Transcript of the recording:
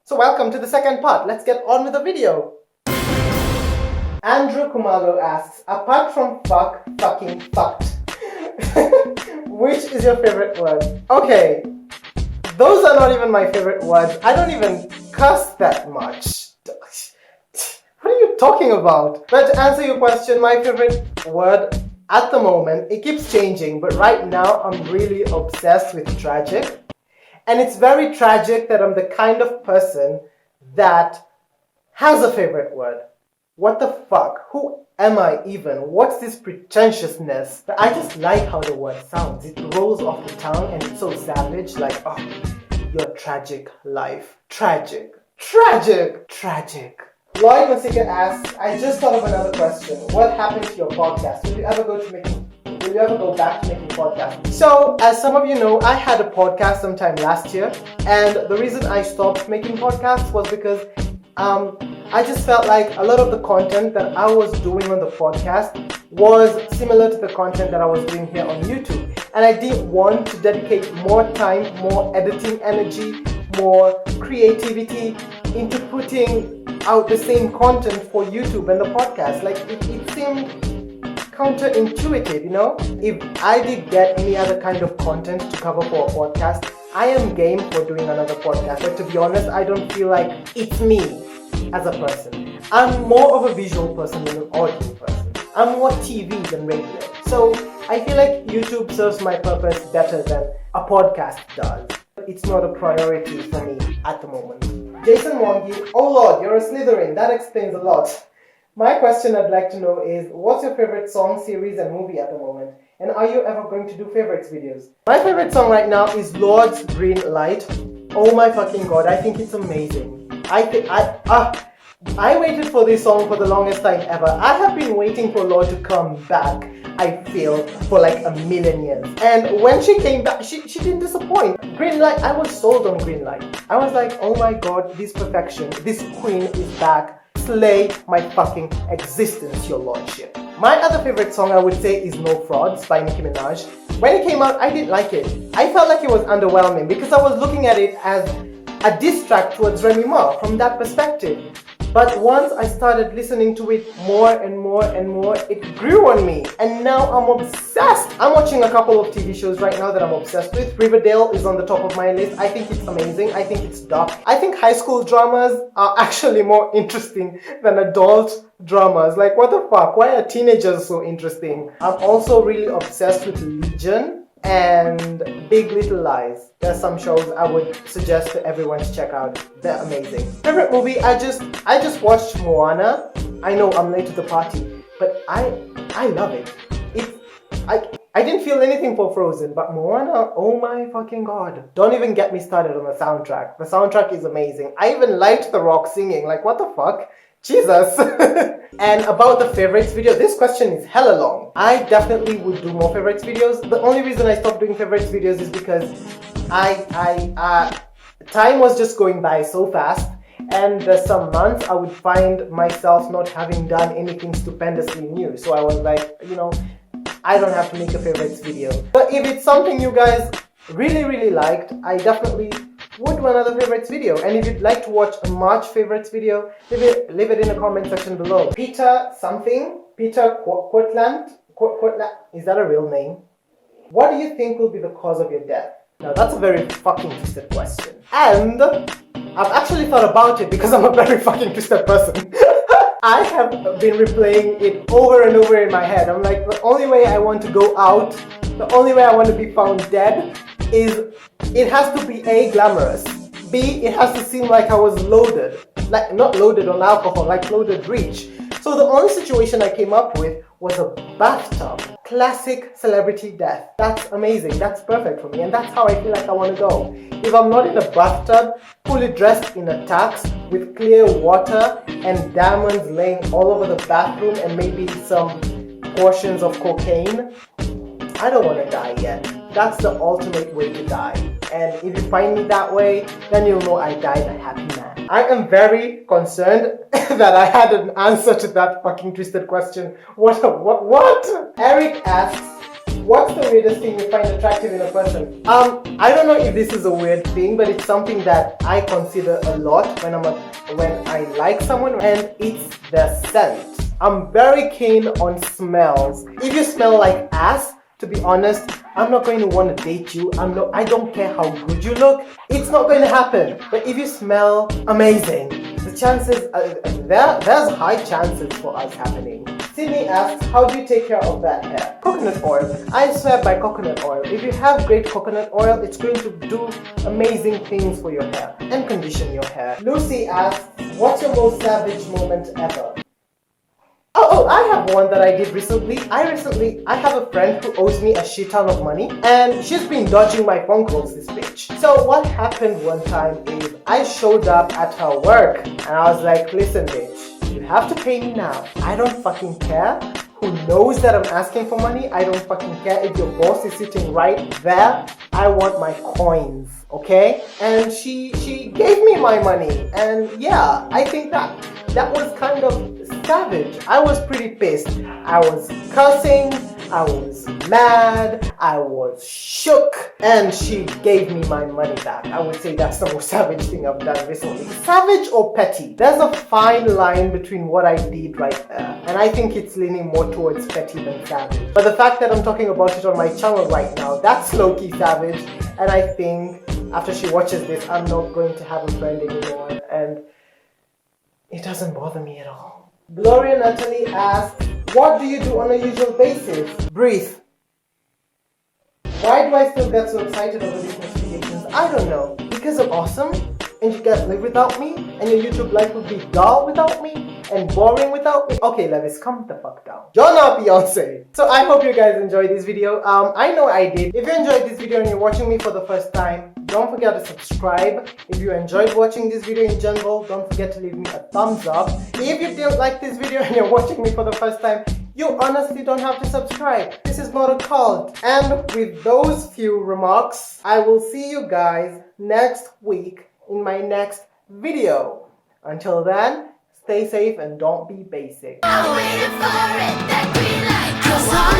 So welcome to the second part. Let's get on with the video. Andrew Kumalo asks, apart from fuck, fucking fucked, which is your favorite word? Okay, those are not even my favorite words. I don't even cuss that much. What are you talking about? But to answer your question, my favorite word at the moment, it keeps changing, but right now I'm really obsessed with tragic. And it's very tragic that I'm the kind of person that has a favorite word. What the fuck? Who am I even? What's this pretentiousness? But I just like how the word sounds. It rolls off the tongue and it's so savage, like, oh, your tragic life. Tragic. Tragic. Tragic. Lloyd Masika asks, I just thought of another question. What happened to your podcast? Will you ever go back to making podcasts? So, as some of you know, I had a podcast sometime last year, and the reason I stopped making podcasts was because I just felt like a lot of the content that I was doing on the podcast was similar to the content that I was doing here on YouTube. And I didn't want to dedicate more time, more editing energy, more creativity into putting out the same content for YouTube and the podcast. Like, it seemed counterintuitive, you know? If I did get any other kind of content to cover for a podcast, I am game for doing another podcast. But to be honest, I don't feel like it's me as a person. I'm more of a visual person than an audio person. I'm more TV than radio. So I feel like YouTube serves my purpose better than a podcast does. It's not a priority for me at the moment. Jason Wongi, oh Lord, you're a Slytherin. That explains a lot. My question I'd like to know is, what's your favorite song, series, and movie at the moment? And are you ever going to do favorites videos? My favorite song right now is Lorde's Green Light. Oh my fucking god, I think it's amazing. I waited for this song for the longest time ever. I have been waiting for Lorde to come back, I feel, for like a million years. And when she came back, she didn't disappoint. Green Light, I was sold on Green Light. I was like, oh my god, this perfection, this queen is back. Slay my fucking existence, your lordship. My other favorite song I would say is No Frauds by Nicki Minaj. When it came out, I didn't like it. I felt like it was underwhelming because I was looking at it as a diss track towards Remy Ma from that perspective. But once I started listening to it more and more and more, it grew on me. And now I'm obsessed. I'm watching a couple of TV shows right now that I'm obsessed with. Riverdale is on the top of my list. I think it's amazing. I think it's dark. I think high school dramas are actually more interesting than adult dramas. Like, what the fuck? Why are teenagers so interesting? I'm also really obsessed with Legion and Big Little Lies. There's some shows I would suggest to everyone to check out. They're amazing. Favorite movie? I just watched Moana. I know I'm late to the party, but I love it. I didn't feel anything for Frozen, but Moana, oh my fucking god. Don't even get me started on the soundtrack. The soundtrack is amazing. I even liked The Rock singing. Like, what the fuck? Jesus. And about the favorites video, this question is hella long. I definitely would do more favorites videos. The only reason I stopped doing favorites videos is because time was just going by so fast, and there's some months I would find myself not having done anything stupendously new. So I was like, you know, I don't have to make a favorites video. But if it's something you guys really liked, I definitely would do another favorites video. And if you'd like to watch a March favorites video, leave it in the comment section below. Peter Quotland, is that a real name? What do you think will be the cause of your death? Now that's a very fucking twisted question. And I've actually thought about it because I'm a very fucking twisted person. I have been replaying it over and over in my head. I'm like, the only way I want to go out, the only way I want to be found dead is it has to be A, glamorous. B, it has to seem like I was loaded. Like, not loaded on alcohol, like loaded rich. So the only situation I came up with was a bathtub. Classic celebrity death. That's amazing. That's perfect for me. And that's how I feel like I want to go. If I'm not in a bathtub, fully dressed in a tux with clear water and diamonds laying all over the bathroom and maybe some portions of cocaine, I don't want to die yet. That's the ultimate way to die. And if you find me that way, then you'll know I died a happy man. I am very concerned that I had an answer to that fucking twisted question. What? Eric asks, What's the weirdest thing you find attractive in a person? I don't know if this is a weird thing, but it's something that I consider a lot when I like someone, and it's their scent. I'm very keen on smells. If you smell like ass, to be honest, I'm not going to want to date you. I don't care how good you look. It's not going to happen. But if you smell amazing, the chances there's high chances for us happening. Sydney asks, how do you take care of that hair? Coconut oil. I swear by coconut oil. If you have great coconut oil, it's going to do amazing things for your hair and condition your hair. Lucy asks, what's your most savage moment ever? Oh, I have one that I did recently. I have a friend who owes me a shit ton of money, and she's been dodging my phone calls, this bitch. So what happened one time is I showed up at her work, and I was like, listen bitch, you have to pay me now. I don't fucking care who knows that I'm asking for money. I don't fucking care if your boss is sitting right there. I want my coins, okay? And she gave me my money, and yeah, I think that was kind of savage. I was pretty pissed. I was cursing, I was mad, I was shook, and she gave me my money back. I would say that's the most savage thing I've done recently. Savage or petty? There's a fine line between what I did right there, and I think it's leaning more towards petty than savage. But the fact that I'm talking about it on my channel right now, that's low-key savage, and I think after she watches this, I'm not going to have a friend anymore, and it doesn't bother me at all. Gloria Natalie asks, what do you do on a usual basis? Breathe. Why do I still get so excited over these notifications? I don't know. Because I'm awesome, and you can't live without me, and your YouTube life would be dull without me, and boring without me. Okay, Levis, calm the fuck down. You're not Beyonce. So I hope you guys enjoyed this video. I know I did. If you enjoyed this video and you're watching me for the first time, don't forget to subscribe. If you enjoyed watching this video in general, don't forget to leave me a thumbs up. If you didn't like this video and you're watching me for the first time, you honestly don't have to subscribe. This is not a cult. And with those few remarks, I will see you guys next week in my next video. Until then, stay safe and don't be basic. I'm waiting for it, that green light.